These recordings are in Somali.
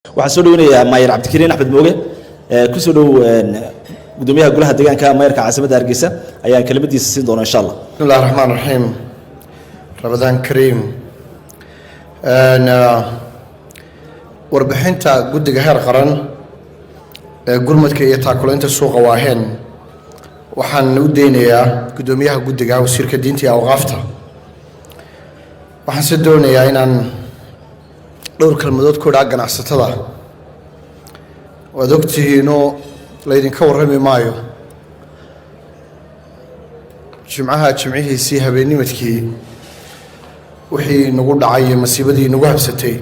waxaan soo dhaweynayaa maayir cabdikariin axmed mooge ku soo dhow gudoomiyaha golaha deegaanka maayirka caasimadda Hargeysa ayaan kelimadiisa siin doonaa insha Allah. Bismillahir Rahmanir Rahim. Ramadan Kareem. Warbixinta guddiga heer qaran ee gurmadka iyo taakuleynta suuqa waaheen waxaan u deynayaa gudoomiyaha guddiga wasiirka diinta iyo awqaafta. waxaan soo doonayaa inaan dhowr kalmadood ku dhaca ganacsatada waad ogtihiinoo laydinka warrami maayo jimcihiisii habeennimadkii wixii nagu dhacay iyo masiibadii nagu habsatay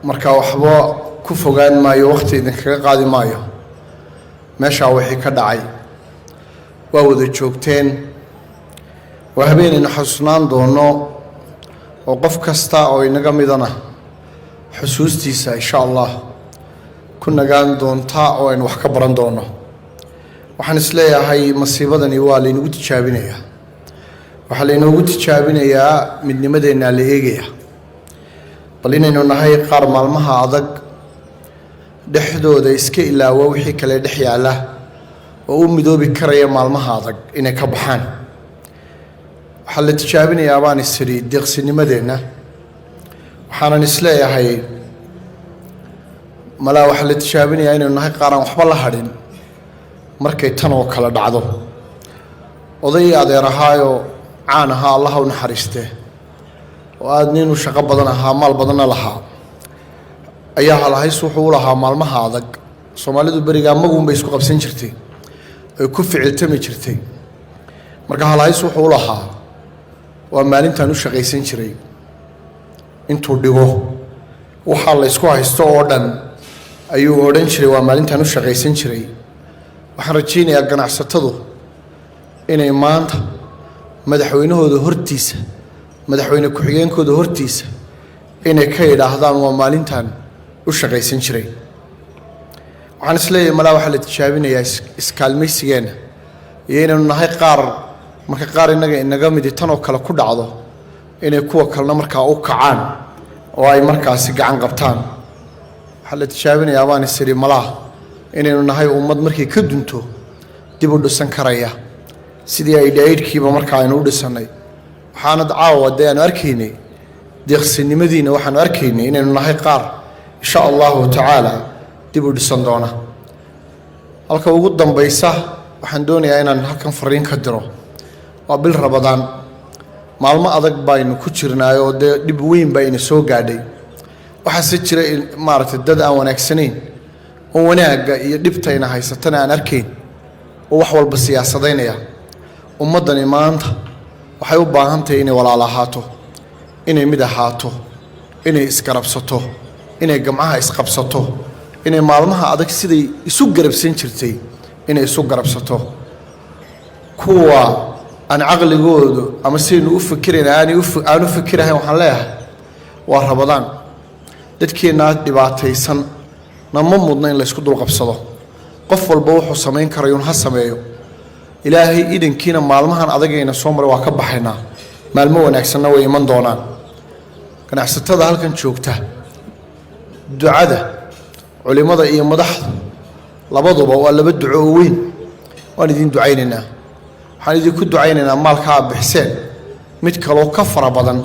marka waxba ku fogaan maayo waqti idinkaga qaadi maayo meeshaa wixii ka dhacay waa wada joogteen waa habeenaynu xasuusnaan doono oo qof kasta oo inaga midana xusuustiisa insha Allah ku nagaan doonta oo aan wax ka baran doono waxaan isleeyahay masiibadani waa laynagu tijaabinayaa waxaa laynagu tijaabinayaa midnimadeena la eegaya bal inaynu nahay qaar maalmaha adag dhexdooda iska ilaawa wixii kale dhex yaala oo u midoobi karaya maalmaha adag inay ka baxaan waxaa la tijaabinayaa baan isiri deeqsinimadeena waxaanan isleeyahay malaa waxaa la tijaabinayaa inaynu nahay qaaraan waxba la hadhin markay tan oo kale dhacdo oday adeer ahaayoo caan ahaa allaha u naxariistee oo aad nin u shaqo badan ahaa maal badanna lahaa ayaa halahays wuxuu u lahaa maalmaha adag soomaalidu berigaa maguunbay isku qabsan jirtay ay ku ficiltami jirtay marka halahays wuxuu u lahaa waa maalintaan u shaqaysan jiray intuu dhigo waxaa la isku haysto oo dhan ayuu odhan jiray waa maalintaan u shaqaysan jiray waxaan rajaynayaa ganacsatadu inay maanta madaxweynahooda hortiisa madaxweyne ku-xigeenkooda hortiisa inay ka yidhaahdaan waa maalintaan u shaqaysan jiray waxaan isleeyahay malaa waxaa la tijaabinayaa iskaalmaysigeena iyo inaynu nahay qaar marka qaar inaga midi tan oo kale ku dhacdo inay kuwa kalena markaa u kacaan oo ay markaasi gacan qabtaan waxaa la tijaabinayaa baan isiri malaha inaynu nahay ummad markii ka dunto dib u dhisan karaya sidii ay dhaydhkiiba markaa aynu u dhisannay waxaanad caawa dee aanu arkaynay deeqsinimadiina waxaanu arkaynay inaynu nahay qaar insha allahu tacaala dib u dhisan doona halka ugu dambaysa waxaan doonayaa inaan halkan fariin ka diro waa bil Ramadaan maalmo adag baynu ku jirnaa oo dee dhib weyn baa ina soo gaadhay waxaase jira maaragtay dad aan wanaagsanayn oo wanaagga iyo dhibtayna haysatana aan arkayn oo wax walba siyaasadaynaya ummaddani maanta waxay u baahan tahay inay walaal ahaato inay mid ahaato inay isgarabsato inay gamcaha isqabsato inay maalmaha adag siday isu garabsan jirtay inay isu garabsato kuwa aan caqligoodu ama sidaynu u fikirayna aan u fikirahayn waxaan leeyahay waa Ramadaan dadkeena dhibaataysan nama mudna in la isku dul qabsado qof walba wuxuu samayn karayo ha sameeyo ilaahay idinkiina maalmahan adagayna soo maray waa ka baxaynaa maalmo wanaagsanna way iman doonaan ganacsatada halkan joogta ducada culimada iyo madaxda labaduba waa laba duco oo weyn waan idin ducaynaynaa waxaan idinku ducaynaynaa maalka aad bixiseen mid kaloo ka fara badan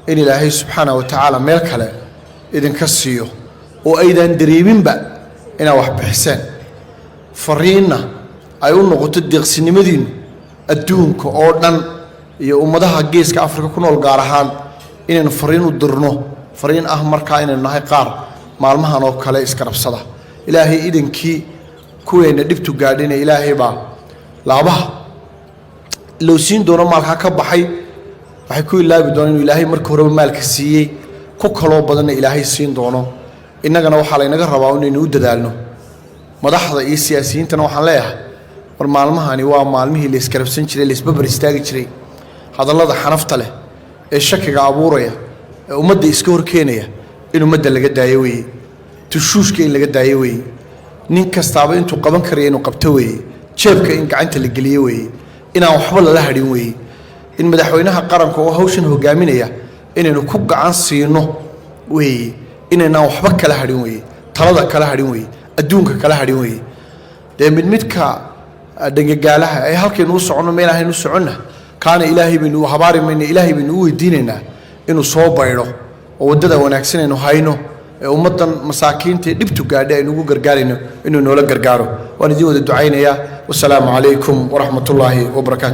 in ilaahay subxaanahu wa tacaala meel kale idinka siiyo oo aydan dareeminba inaad wax bixiseen fariinna ay u noqoto deeqsinimadiinu adduunka oo dhan iyo ummadaha geeska Afrika ku nool gaar ahaan inaynu fariin u dirno fariin ah markaa inaynu nahay qaar maalmahan oo kale iskarabsada ilaahay idinkii kuweena dhibtu gaadhina ilaahay baa laabaha loo siin doono maalka ka baxay waxay ku ilaabi doonaan inuu ilaahay markii horeba maalka siiyey ku kaloo badanna ilaahay siin doono innagana waxaa laynaga rabaa inaynu u dadaalno madaxda iyo siyaasiyiintana waxaan leeyahay war maalmahani waa maalmihii la iskarabsan jiray la isbabar istaagi jiray hadallada xanafta leh ee shakiga abuuraya ee ummadda iska horkeenaya in ummadda laga daayo weeye tushuushka in laga daayo weeye nin kastaaba intuu qaban karayo inuu qabto weeye jeebka in gacanta la geliyo weeye inaan waxba lala hadhin weeye in madaxweynaha qaranka oo hawshan hogaaminaya inaynu ku gacan siino weeye inayna waxba kala hadhin weeye talada kala hadhin weeye adduunka kala hadhin weeye dee midka dhangagaalaha ay halkaynu u soconno meel ahaynu u soconna kaana ilaahay baynu u habaari mayna ilaahay baynu u weydiinaynaa inuu soo baydho oo waddada wanaagsan aynu hayno ee ummaddan masaakiinta ee dhibtu gaadhay aynu ugu gargaarayno inuu noola gargaaro waan idin wada ducaynayaa wasalaamu calaykum waraxmatullaahi wabarakaatu